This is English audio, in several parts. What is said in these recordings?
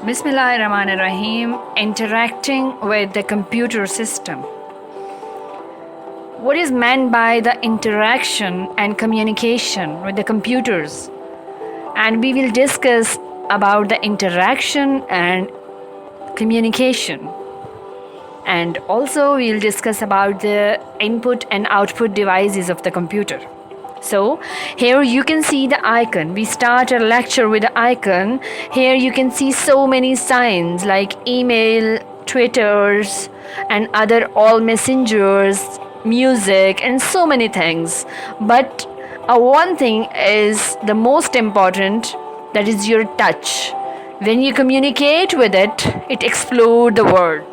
Bismillahirrahmanirrahim. Interacting with the computer system. What is meant by the interaction and communication with the computers? And we will discuss about the interaction and communication. And also we'll discuss about the input and output devices of the computer. So here you can see the icon. We start a lecture with the icon. Here you can see so many signs like email, Twitters, and other all messengers, music, and so many things. But one thing is the most important, that is your touch. When you communicate with it, it explodes the world.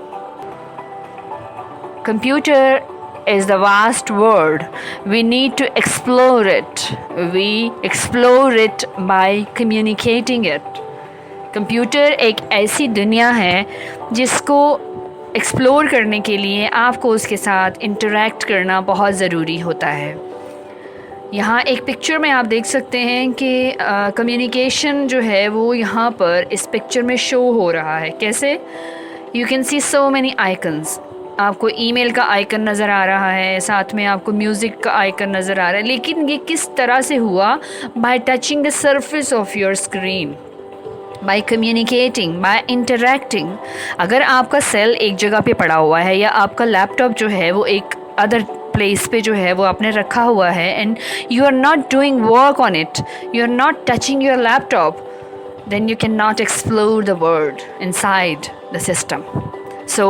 Computer is the vast world. We need to explore it. We explore it by communicating it. Computer एक ऐसी दुनिया है जिसको explore करने के लिए आपको उसके साथ इंटरेक्ट करना बहुत ज़रूरी होता है. यहाँ एक पिक्चर में आप देख सकते हैं कि कम्युनिकेशन जो है वो यहाँ पर इस पिक्चर में शो हो रहा है. कैसे? You can see so many icons. आपको ईमेल का आइकन नज़र आ रहा है, साथ में आपको म्यूज़िक का आइकन नज़र आ रहा है. लेकिन ये किस तरह से हुआ? By touching the surface of your screen, by communicating, by interacting. अगर आपका सेल एक जगह पे पड़ा हुआ है या आपका लैपटॉप जो है वो एक अदर प्लेस पे जो है वो आपने रखा हुआ है and you are not doing work on it, you are not touching your laptop, then you cannot explore the world inside the system. So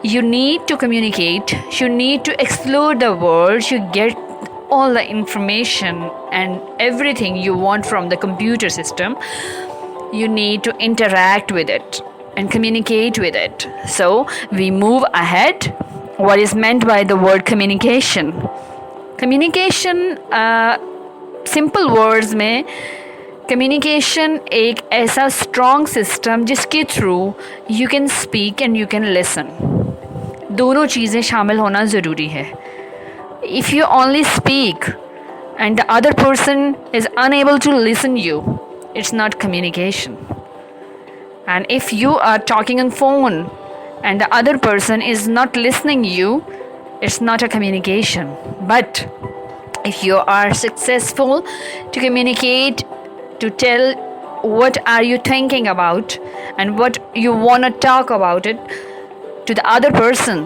you need to communicate, you need to explore the world, you get all the information and everything you want from the computer system. You need to interact with it and communicate with it. So we move ahead. What is meant by the word communication? Communication, simple words में communication एक ऐसा strong system जिसके through you can speak and you can listen. दोनों चीज़ें शामिल होना ज़रूरी है. If you only speak and the other person is unable to listen you, it's not communication. And if you are talking on phone and the other person is not listening you, it's not a communication. But if you are successful to communicate, to tell what are you thinking about and what you want to talk about it to the other person,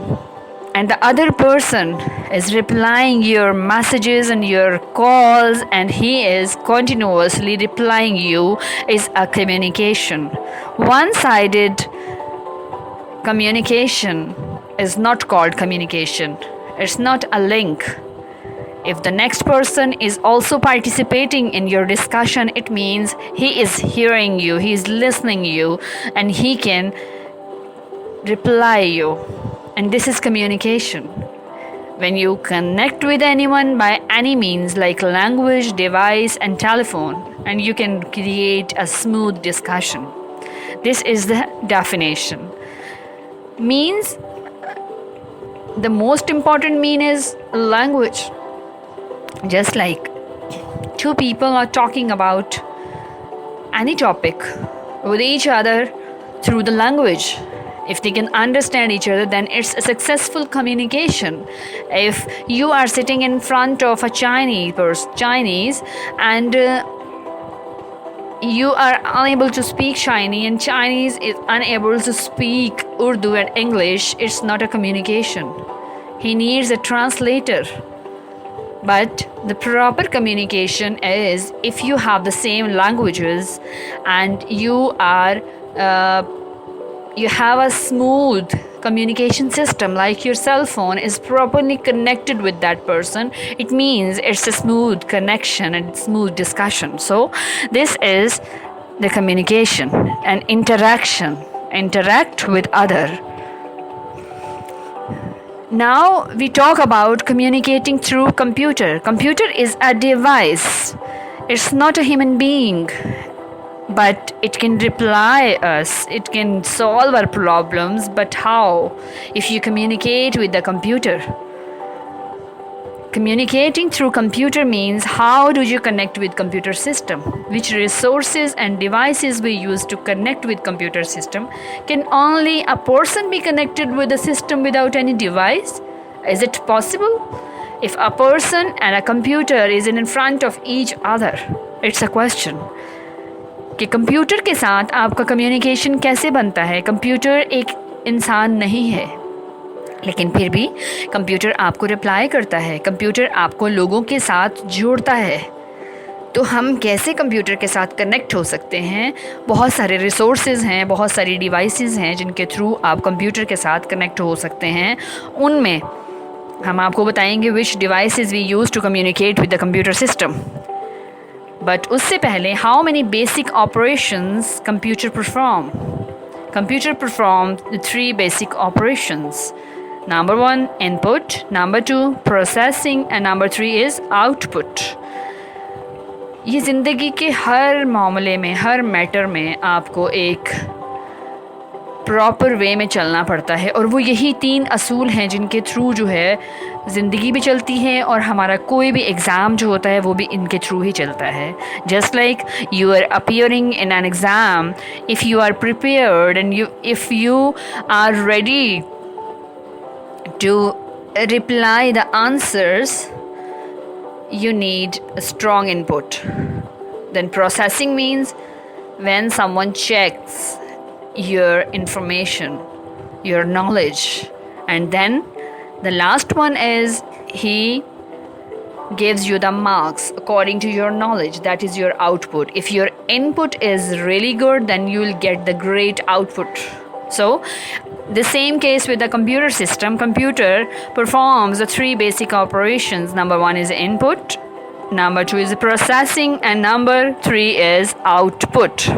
and the other person is replying your messages and your calls and he is continuously replying you, is a communication. One-sided communication is not called communication. It's not a link. If the next person is also participating in your discussion, it means he is hearing you, he is listening you, and he can reply you. And this is communication. When you connect with anyone by any means like language, device, and telephone, and you can create a smooth discussion. This is the definition. Means, the most important mean is language. Just like two people are talking about any topic with each other through the language. If they can understand each other, then it's a successful communication. If you are sitting in front of a Chinese and you are unable to speak Chinese and Chinese is unable to speak Urdu and English, it's not a communication. He needs a translator. But the proper communication is if you have the same languages and you have a smooth communication system, like your cell phone is properly connected with that person, it means it's a smooth connection and smooth discussion. So this is the communication and interaction. Interact with other. Now we talk about communicating through computer. Computer is a device. It's not a human being, but it can reply us. It can solve our problems. But how? If you communicate with the computer. Communicating through computer means how do you connect with computer system? Which resources and devices we use to connect with computer system? Can only a person be connected with the system without any device? Is it possible? If a person and a computer is in front of each other, it's a question. कि computer के साथ आपका communication कैसे बनता है? Computer एक इंसान नहीं है, लेकिन फिर भी कंप्यूटर आपको रिप्लाई करता है, कंप्यूटर आपको लोगों के साथ जोड़ता है। तो हम कैसे कंप्यूटर के साथ कनेक्ट हो सकते हैं? बहुत सारे रिसोर्सेज हैं, बहुत सारी डिवाइसेस हैं जिनके थ्रू आप कंप्यूटर के साथ कनेक्ट हो सकते हैं। उनमें हम आपको बताएंगे which devices we use to communicate with the computer system. But उससे पहले, how many basic operations computer perform? Computer perform the 3 basic operations. Number 1 input, number 2 processing and number 3 is output. ये ज़िंदगी के हर मामले में, हर मैटर में आपको एक प्रॉपर वे में चलना पड़ता है, और वो यही 3 असूल हैं जिनके थ्रू जो है ज़िंदगी भी चलती है और हमारा कोई भी एग्ज़ाम जो होता है वो भी इनके थ्रू ही चलता है. Just like you are appearing in an exam, if you are prepared and if you are ready to reply the answers, you need a strong input. Then processing means when someone checks your information, your knowledge, and then the last one is he gives you the marks according to your knowledge. That is your output. If your input is really good, then you will get the great output. So the same case with the computer system. Computer performs the 3 basic operations. Number 1 is input, number 2 is processing, and number 3 is output.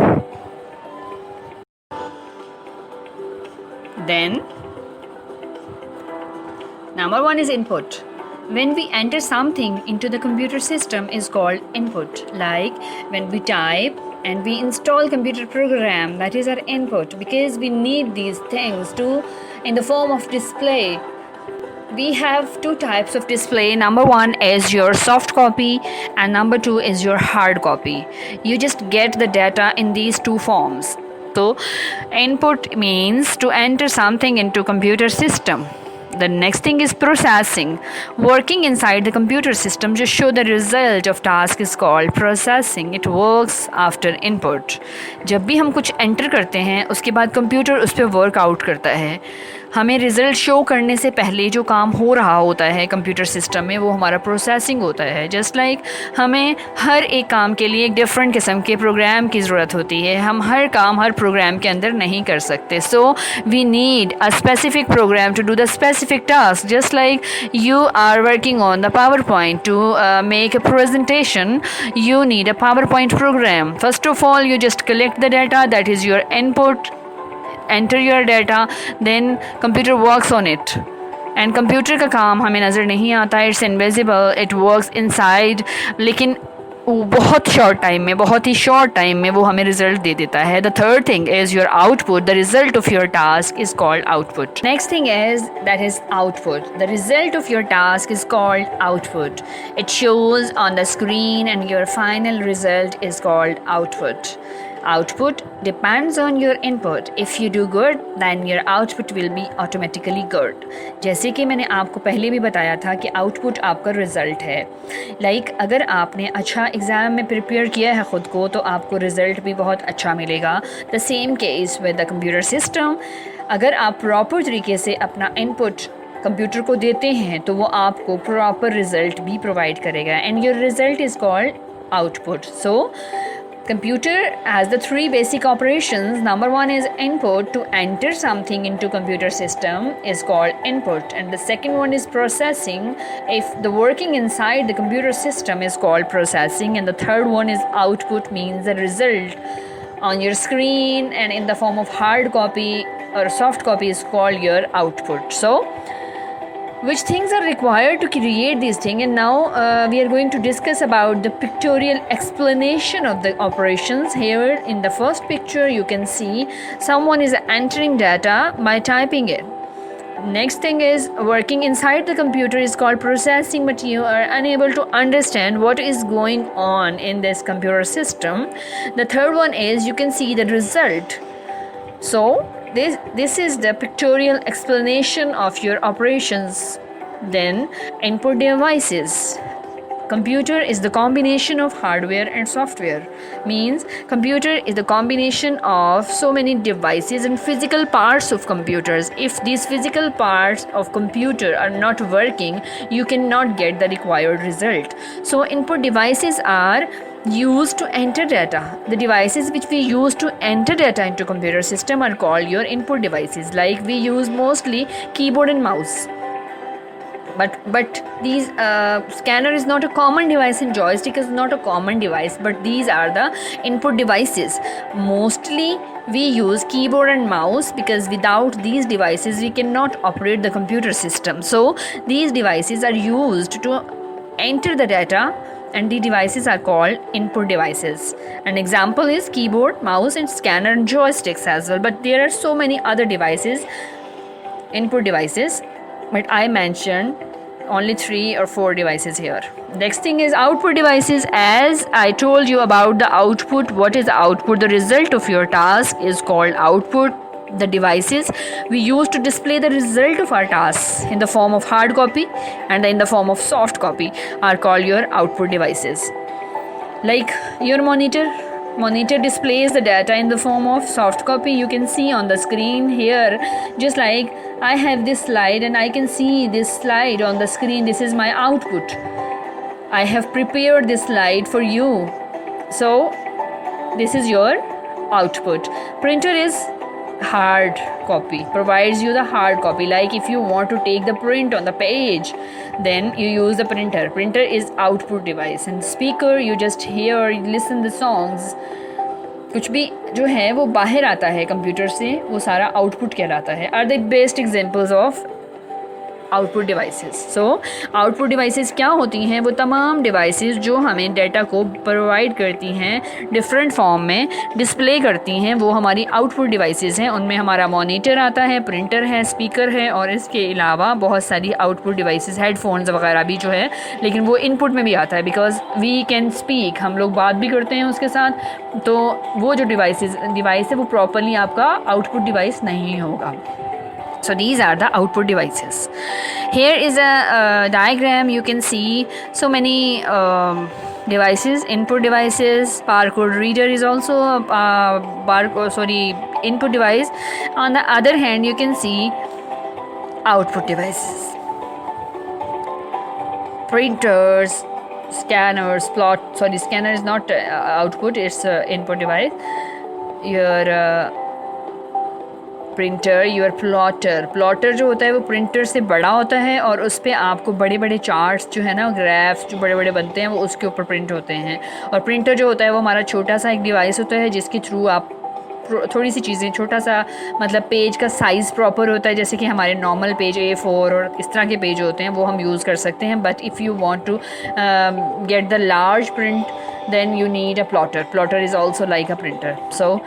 Then number 1 is input. When we enter something into the computer system is called input. Like when we type and we install computer program, that is our input, because we need these things to in the form of display. We have 2 types of display. Number 1 is your soft copy and number 2 is your hard copy. You just get the data in these 2 forms. So input means to enter something into computer system. The next thing is processing. Working inside the computer system to show the result of task is called processing. It works after input. जब भी हम कुछ enter करते हैं उसके बाद computer उस पर वर्कआउट करता है. हमें रिज़ल्ट शो करने से पहले जो काम हो रहा होता है कंप्यूटर सिस्टम में वो हमारा प्रोसेसिंग होता है. जस्ट लाइक हमें हर एक काम के लिए एक डिफरेंट किस्म के प्रोग्राम की ज़रूरत होती है. हम हर काम हर प्रोग्राम के अंदर नहीं कर सकते. So we need a specific program to do the specific task. Just like you are working on the PowerPoint to make a presentation, you need a PowerPoint program. First of all, you just collect the data, that is your input, enter your data, then computer works on it. And computer का काम हमें नज़र नहीं आता, it's invisible, it works inside, लेकिन बहुत short time में, बहुत ही शॉर्ट टाइम में वो हमें रिजल्ट दे देता है. The third thing is your output. The result of your task is called output. Next thing is that is output. The result of your task is called output. It shows on the screen and your final result is called output. Output depends on your input. If you do good, then your output will be automatically good. जैसे कि मैंने आपको पहले भी बताया था कि output आपका रिज़ल्ट है. अगर आपने अच्छा एग्ज़ाम में प्रिपेयर किया है ख़ुद को तो आपको रिज़ल्ट भी बहुत अच्छा मिलेगा. The same case with the computer system. अगर आप प्रॉपर तरीके से अपना इनपुट कंप्यूटर को देते हैं तो वो आपको प्रॉपर रिज़ल्ट भी प्रोवाइड करेगा. And your result is called output. So computer has the 3 basic operations. Number 1 is input. To enter something into computer system is called input, and the second one is processing. If the working inside the computer system is called processing, and the third one is output, means the result on your screen and in the form of hard copy or soft copy is called your output. So which things are required to create these things? And now we are going to discuss about the pictorial explanation of the operations. Here in the first picture you can see someone is entering data by typing it. Next thing is working inside the computer is called processing, but you are unable to understand what is going on in this computer system. The third one is you can see the result. So this is the pictorial explanation of your operations. Then input devices. Computer is the combination of hardware and software. Means computer is the combination of so many devices and physical parts of computers. If these physical parts of computer are not working, you cannot get the required result. So input devices are used to enter data. The devices which we use to enter data into computer system are called your input devices. Like we use mostly keyboard and mouse. But these scanner is not a common device and joystick is not a common device, but these are the input devices. Mostly we use keyboard and mouse because without these devices we cannot operate the computer system. So these devices are used to enter the data, and the devices are called input devices. An example is keyboard, mouse and scanner and joysticks as well, but there are so many other devices, input devices, but I mentioned only 3 or 4 devices here. Next thing is output devices. As I told you about the output, what is the output? The result of your task is called output. The devices we use to display the result of our tasks in the form of hard copy and in the form of soft copy are called your output devices. Like your monitor displays the data in the form of soft copy. You can see on the screen here, just like I have this slide and I can see this slide on the screen. This is my output. I have prepared this slide for you. So this is your output. Printer is hard copy, provides you the hard copy. Like if you want to take the print on the page, then you use the printer is output device. And speaker, you just hear, you listen the songs. कुछ भी जो है वो बाहर आता है computer से, वो सारा आउटपुट कहलाता है. Are the best examples of output devices. So output devices क्या होती हैं? वो तमाम डिवाइसेस जो हमें डाटा को प्रोवाइड करती हैं, डिफरेंट फॉर्म में डिस्प्ले करती हैं, वो हमारी आउटपुट डिवाइसेस हैं. उनमें हमारा मॉनिटर आता है, प्रिंटर है, स्पीकर है, और इसके अलावा बहुत सारी आउटपुट डिवाइसेस, हेडफोन्स वगैरह भी जो है, लेकिन वो इनपुट में भी आता है बिकॉज वी कैन स्पीक, हम लोग बात भी करते हैं उसके साथ. तो वो जो डिवाइस है वो प्रॉपरली आपका आउटपुट डिवाइस नहीं होगा. So these are the output devices. Here is a diagram. You can see so many devices, input devices. Barcode reader is also a input device. On the other hand, you can see output devices. Printers, scanners, scanner is not output, it's input device. Your printer, your plotter जो होता है वो printer से बड़ा होता है और उस पर आपको बड़े बड़े चार्ट्स जो है ना, ग्राफ्स जो बड़े बड़े बनते हैं वो उसके ऊपर प्रिंट होते हैं. और प्रिंटर जो होता है वो हमारा छोटा सा एक डिवाइस होता है जिसके थ्रू आप थोड़ी सी चीज़ें, छोटा सा मतलब पेज का साइज़ प्रॉपर होता है, जैसे कि हमारे नॉर्मल पेज A4 और इस तरह के पेज होते हैं वो हम यूज़ कर सकते हैं. But if you want to get the large print then you need a plotter is also like a printer. So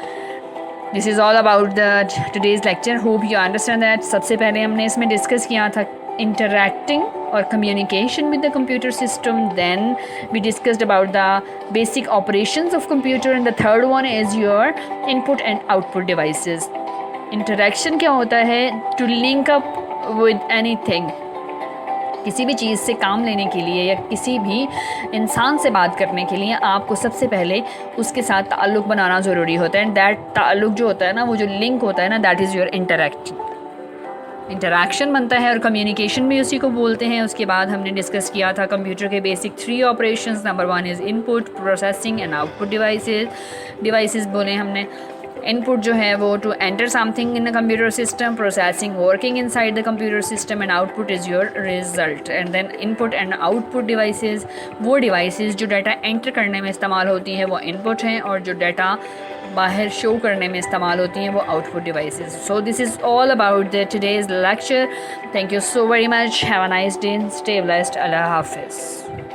this is all about the today's lecture. Hope you understand that. सबसे पहले हमने इसमें discuss किया था interacting or communication with the computer system. Then we discussed about the basic operations of computer, and the third one is your input and output devices. Interaction क्या होता है? To link up with anything. किसी भी चीज़ से काम लेने के लिए या किसी भी इंसान से बात करने के लिए आपको सबसे पहले उसके साथ ताल्लुक़ बनाना ज़रूरी होता है. एंड दैट ताल्लुक़ जो होता है ना, वो जो लिंक होता है ना, दैट इज़ योर इंटरैक्शन बनता है. और कम्युनिकेशन भी उसी को बोलते हैं. उसके बाद हमने डिस्कस किया था कंप्यूटर के basic 3 operations. Number 1 is input, processing and output devices बोले हमने. इनपुट जो है वो to enter something in the computer system, processing working inside the computer system, and output is your result. And then input and output devices, वो devices जो data enter करने में इस्तेमाल होती हैं वो इनपुट हैं, और जो डाटा बाहर शो करने में इस्तेमाल होती हैं वो output devices. So this is all about the today's lecture. Thank you so very much. Have a nice day. Stay blessed. अल्लाह हाफिज़.